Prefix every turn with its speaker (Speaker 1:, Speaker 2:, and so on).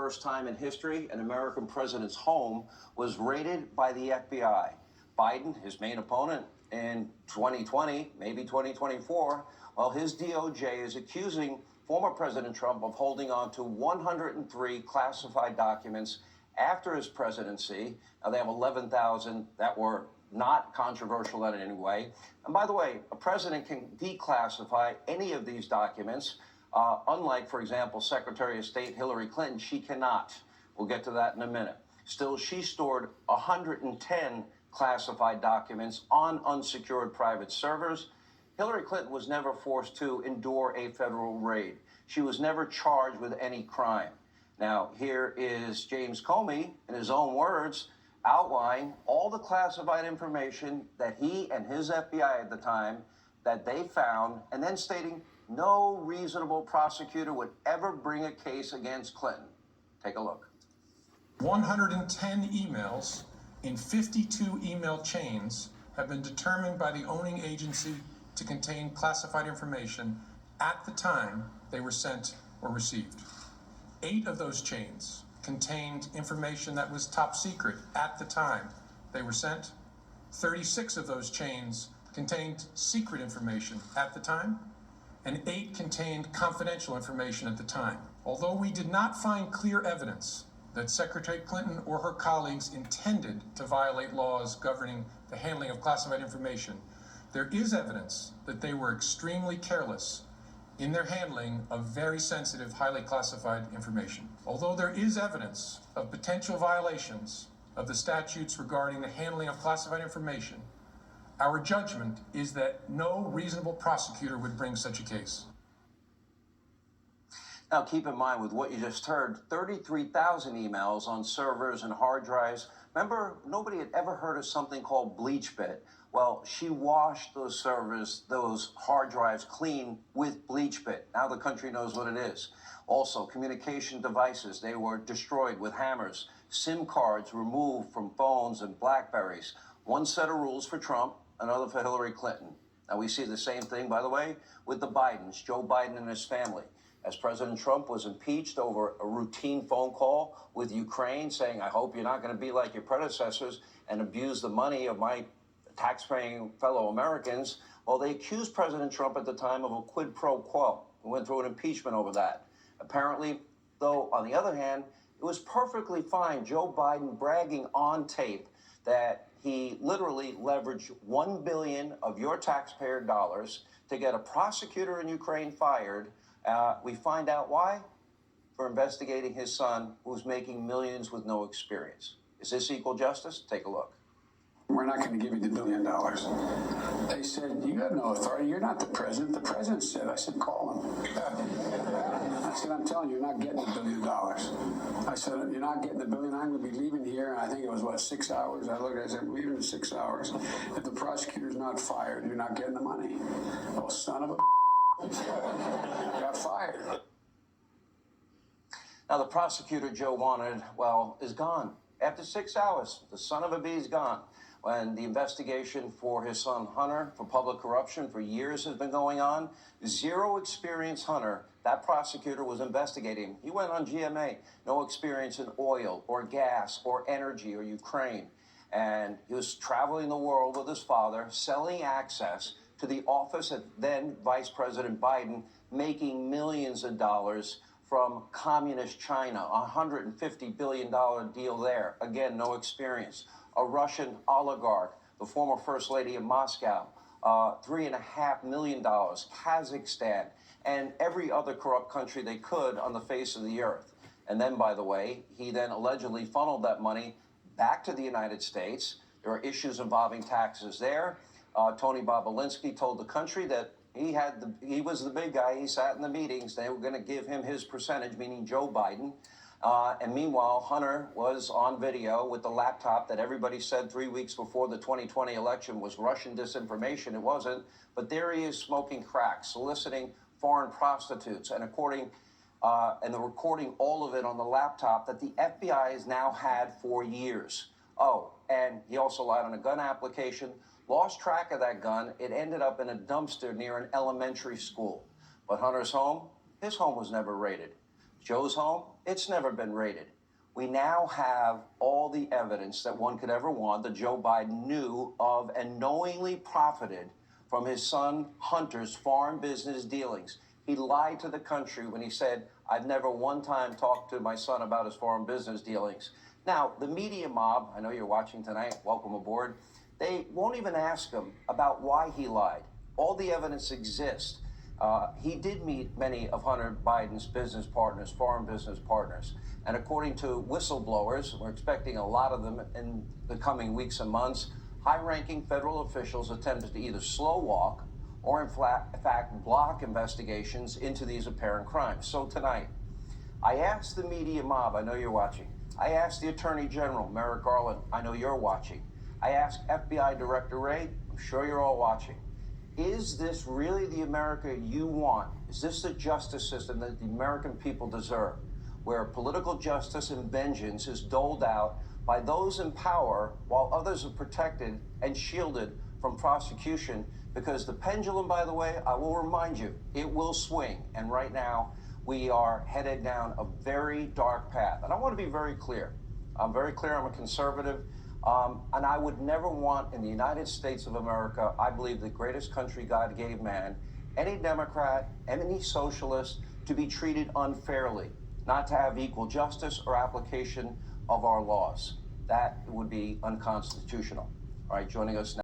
Speaker 1: first time in history, an American president's home was raided by the FBI. Biden, his main opponent in 2020, maybe 2024, well, his DOJ is accusing former President Trump of holding on to 103 classified documents after his presidency. Now, they have 11,000 that were not controversial in any way. And by the way, a president can declassify any of these documents. Unlike, for example, Secretary of State Hillary Clinton, she cannot. We'll get to that in a minute. Still, she stored 110 classified documents on unsecured private servers. Hillary Clinton was never forced to endure a federal raid. She was never charged with any crime. Now, here is James Comey, in his own words, outlining all the classified information that he and his FBI at the time that they found, and then stating no reasonable prosecutor would ever bring a case against Clinton. Take a look.
Speaker 2: 110 emails in 52 email chains have been determined by the owning agency to contain classified information at the time they were sent or received. 8 of those chains contained information that was top secret at the time they were sent. 36 of those chains contained secret information at the time, and 8 contained confidential information at the time. Although we did not find clear evidence that Secretary Clinton or her colleagues intended to violate laws governing the handling of classified information, there is evidence that they were extremely careless in their handling of very sensitive, highly classified information. Although there is evidence of potential violations of the statutes regarding the handling of classified information, our judgment is that no reasonable prosecutor would bring such a case.
Speaker 1: Now, keep in mind with what you just heard, 33,000 emails on servers and hard drives. Remember, nobody had ever heard of something called BleachBit. Well, she washed those servers, those hard drives clean with BleachBit. Now the country knows what it is. Also, communication devices, they were destroyed with hammers. SIM cards removed from phones and Blackberries. One set of rules for Trump, another for Hillary Clinton. Now we see the same thing, by the way, with the Bidens, Joe Biden and his family. As President Trump was impeached over a routine phone call with Ukraine saying, I hope you're not going to be like your predecessors and abuse the money of my taxpaying fellow Americans. Well, they accused President Trump at the time of a quid pro quo. We went through an impeachment over that. Apparently, though, on the other hand, it was perfectly fine Joe Biden bragging on tape that he literally leveraged $1 billion of your taxpayer dollars to get a prosecutor in Ukraine fired. We find out why? For investigating his son, who's making millions with no experience. Is this equal justice? Take a look.
Speaker 3: We're not going to give you the $1 billion. They said, you have no authority. You're not the president. The president said. I said, call him. I said, I'm telling you, you're not getting the $1 billion. I said, you're not getting the $1 billion. I'm going to be leaving here. And I think it was, 6 hours? I looked at it, I said, I'm leaving in 6 hours. If the prosecutor's not fired, you're not getting the money. Oh, son of a got fired.
Speaker 1: Now, the prosecutor Joe wanted, well, is gone. After 6 hours, the son of a bee is gone. When the investigation for his son Hunter for public corruption for years has been going on, zero experience Hunter, that prosecutor was investigating. He went on GMA, no experience in oil or gas or energy or Ukraine. And he was traveling the world with his father, selling access to the office of then Vice President Biden, making millions of dollars from communist China, a $150 billion deal there. Again, no experience. A Russian oligarch, the former First Lady of Moscow, $3.5 million, Kazakhstan, and every other corrupt country they could on the face of the earth. And then, by the way, he then allegedly funneled that money back to the United States. There are issues involving taxes there. Tony Bobolinsky told the country that he was the big guy. He sat in the meetings. They were going to give him his percentage, meaning Joe Biden. And meanwhile, Hunter was on video with the laptop that everybody said 3 weeks before the 2020 election was Russian disinformation. It wasn't. But there he is smoking crack, soliciting foreign prostitutes, and and they're recording all of it on the laptop that the FBI has now had for years. Oh, and he also lied on a gun application. Lost track of that gun. It ended up in a dumpster near an elementary school. But Hunter's home, his home was never raided. Joe's home, It's never been raided. We now have all the evidence that one could ever want that Joe Biden knew of and knowingly profited from his son Hunter's foreign business dealings. He lied to the country when he said, I've never one time talked to my son about his foreign business dealings. Now, the media mob, I know you're watching tonight, welcome aboard, they won't even ask him about why he lied. All the evidence exists. He did meet many of Hunter Biden's business partners, foreign business partners. And according to whistleblowers, we're expecting a lot of them in the coming weeks and months, high-ranking federal officials attempted to either slow walk or in fact block investigations into these apparent crimes. So tonight, I asked the media mob, I know you're watching. I asked the Attorney General, Merrick Garland, I know you're watching. I asked FBI Director Wray, I'm sure you're all watching. Is this really the America you want? Is this the justice system that the American people deserve, where political justice and vengeance is doled out by those in power while others are protected and shielded from prosecution? Because the pendulum, by the way, I will remind you, it will swing. And right now, we are headed down a very dark path. And I want to be very clear. I'm very clear, I'm a conservative. And I would never want in the United States of America, I believe the greatest country God gave man, any Democrat, any socialist to be treated unfairly, not to have equal justice or application of our laws. That would be unconstitutional. All right, joining us now.